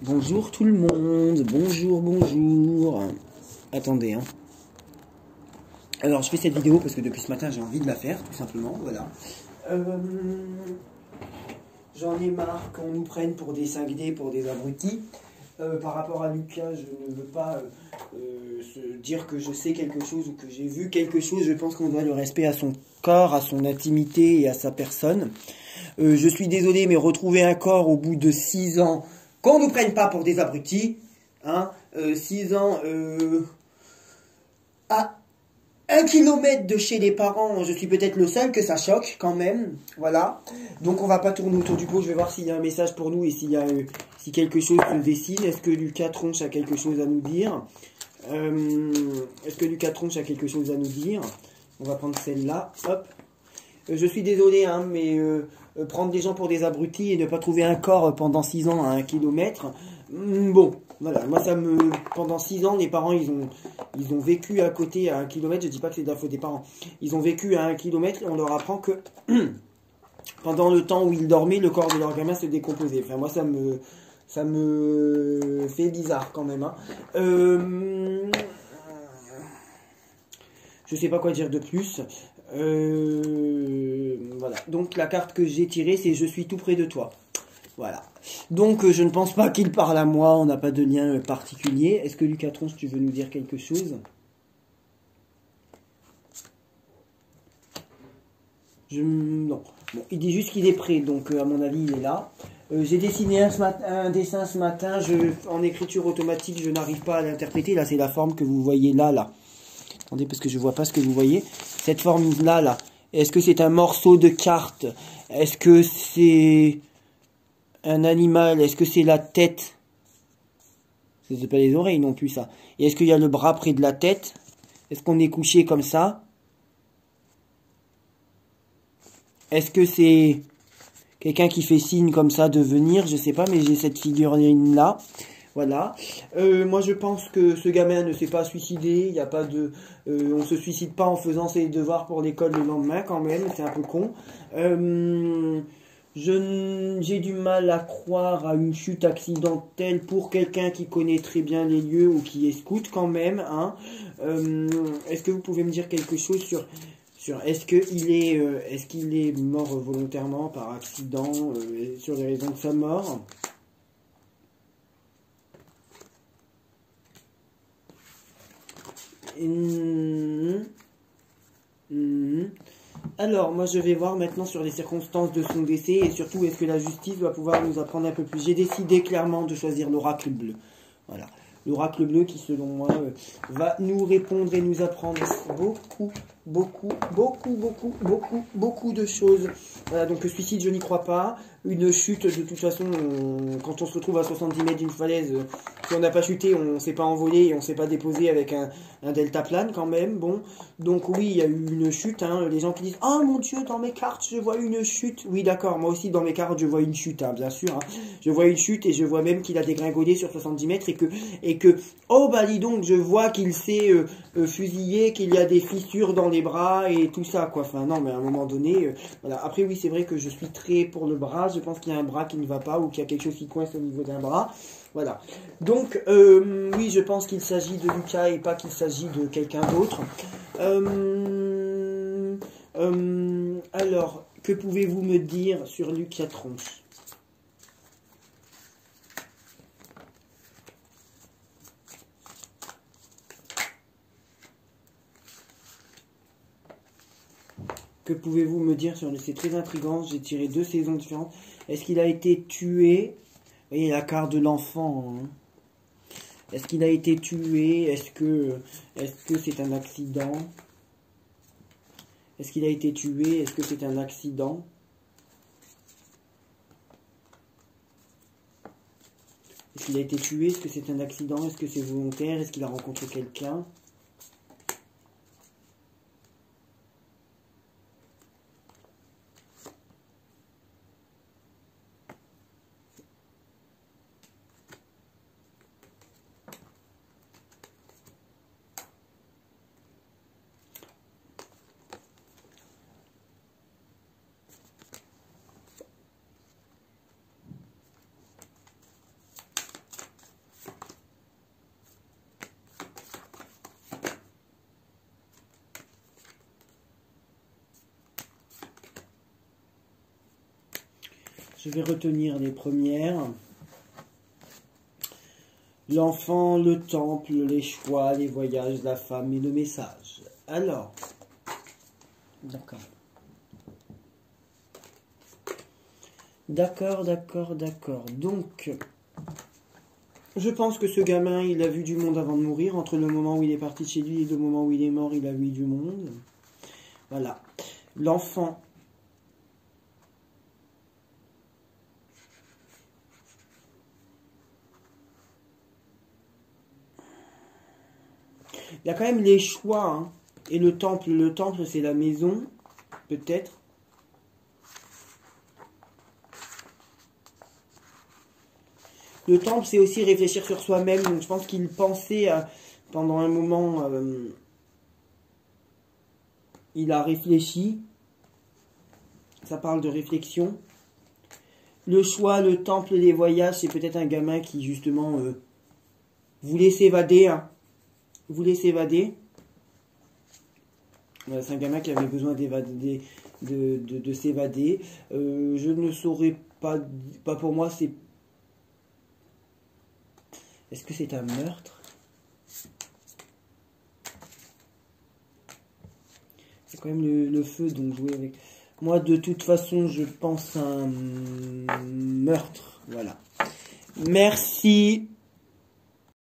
Bonjour tout le monde, bonjour, bonjour. Attendez, hein. Alors, je fais cette vidéo parce que depuis ce matin, j'ai envie de la faire, tout simplement, voilà. J'en ai marre qu'on nous prenne pour des cinglés, pour des abrutis. Par rapport à Lucas, je ne veux pas se dire que je sais quelque chose ou que j'ai vu quelque chose. Je pense qu'on doit le respect à son corps, à son intimité et à sa personne. Je suis désolé, mais retrouver un corps au bout de 6 ans, qu'on ne nous prenne pas pour des abrutis, hein, 6 ans à 1 kilomètre de chez les parents, je suis peut-être le seul que ça choque quand même, voilà. Donc on va pas tourner autour du pot, je vais voir s'il y a un message pour nous et s'il y a si quelque chose se dessine. Est-ce que Lucas Tronche a quelque chose à nous dire? Est-ce que Lucas Tronche a quelque chose à nous dire? On va prendre celle-là, hop. Je suis désolé, hein, mais prendre des gens pour des abrutis et ne pas trouver un corps pendant 6 ans à 1 kilomètre, bon, voilà, moi ça me... Pendant 6 ans, les parents, ils ont vécu à côté à 1 kilomètre, je dis pas que c'est de la faute des parents, ils ont vécu à 1 kilomètre et on leur apprend que pendant le temps où ils dormaient, le corps de leur gamin se décomposait. Enfin, moi ça me fait bizarre quand même, hein. Je sais pas quoi dire de plus. Voilà. Donc la carte que j'ai tirée, c'est je suis tout près de toi. Voilà. Donc je ne pense pas qu'il parle à moi, on n'a pas de lien particulier. Est-ce que Lucas Tronche, tu veux nous dire quelque chose? Non. Bon, il dit juste qu'il est prêt, donc à mon avis il est là. J'ai dessiné un dessin ce matin, en écriture automatique, je n'arrive pas à l'interpréter. Là c'est la forme que vous voyez là. Attendez, parce que je vois pas ce que vous voyez. Cette forme-là, là. Est-ce que c'est un morceau de carte? Est-ce que c'est un animal? Est-ce que c'est la tête? C'est pas les oreilles non plus, ça. Et est-ce qu'il y a le bras près de la tête? Est-ce qu'on est couché comme ça? Est-ce que c'est quelqu'un qui fait signe comme ça de venir? Je sais pas, mais j'ai cette figurine-là. Voilà. Moi, je pense que ce gamin ne s'est pas suicidé. Il n'y a pas de... on se suicide pas en faisant ses devoirs pour l'école le lendemain, quand même. C'est un peu con. J'ai du mal à croire à une chute accidentelle pour quelqu'un qui connaît très bien les lieux ou qui est scout, quand même. Hein. Est-ce que vous pouvez me dire quelque chose sur est-ce qu'il est mort volontairement, par accident, sur les raisons de sa mort? Alors, moi je vais voir maintenant sur les circonstances de son décès et surtout est-ce que la justice va pouvoir nous apprendre un peu plus. J'ai décidé clairement de choisir l'oracle bleu. Voilà. L'oracle bleu qui, selon moi, va nous répondre et nous apprendre beaucoup de choses. Voilà, donc le suicide, je n'y crois pas. Une chute, de toute façon, quand on se retrouve à 70 mètres d'une falaise, si on n'a pas chuté, on ne s'est pas envolé et on ne s'est pas déposé avec un deltaplane quand même. Bon, donc oui, il y a eu une chute. Hein. Les gens qui disent « Oh mon Dieu, dans mes cartes, je vois une chute ». Oui, d'accord, moi aussi, dans mes cartes, je vois une chute, hein, bien sûr. Hein. Je vois une chute et je vois même qu'il a dégringolé sur 70 mètres et que oh bah dis donc, je vois qu'il s'est fusillé, qu'il y a des fissures dans les bras et tout ça, quoi. Enfin, non, mais à un moment donné, voilà. Après, oui, c'est vrai que je suis très pour le bras. Je pense qu'il y a un bras qui ne va pas ou qu'il y a quelque chose qui coince au niveau d'un bras. Voilà. Donc, oui, je pense qu'il s'agit de Lucas et pas qu'il s'agit de quelqu'un d'autre. Alors, que pouvez-vous me dire sur Lucas Tronche? Que pouvez-vous me dire sur le... C'est très intriguant, j'ai tiré 2 saisons différentes. Est-ce qu'il a été tué? Vous voyez la carte de l'enfant. Hein. Est-ce qu'il a été tué? Est-ce que c'est un accident? Est-ce qu'il a été tué? Est-ce que c'est un accident? Est-ce qu'il a été tué? Est-ce que c'est un accident? Est-ce que c'est volontaire? Est-ce qu'il a rencontré quelqu'un? Je vais retenir les premières. L'enfant, le temple, les choix, les voyages, la femme et le message. Alors, d'accord. D'accord. Donc, je pense que ce gamin, il a vu du monde avant de mourir. Entre le moment où il est parti de chez lui et le moment où il est mort, il a vu du monde. Voilà. L'enfant. Il y a quand même les choix, hein. Et le temple c'est la maison, peut-être. Le temple, c'est aussi réfléchir sur soi-même. Donc je pense qu'il pensait pendant un moment, il a réfléchi. Ça parle de réflexion. Le choix, le temple, les voyages, c'est peut-être un gamin qui justement voulait s'évader, hein. Voulait s'évader. C'est un gamin qui avait besoin d'évader, de s'évader. Je ne saurais pas pour moi, c'est... Est-ce que c'est un meurtre? C'est quand même le feu, donc jouer avec... Moi, de toute façon, je pense à un meurtre. Voilà. Merci.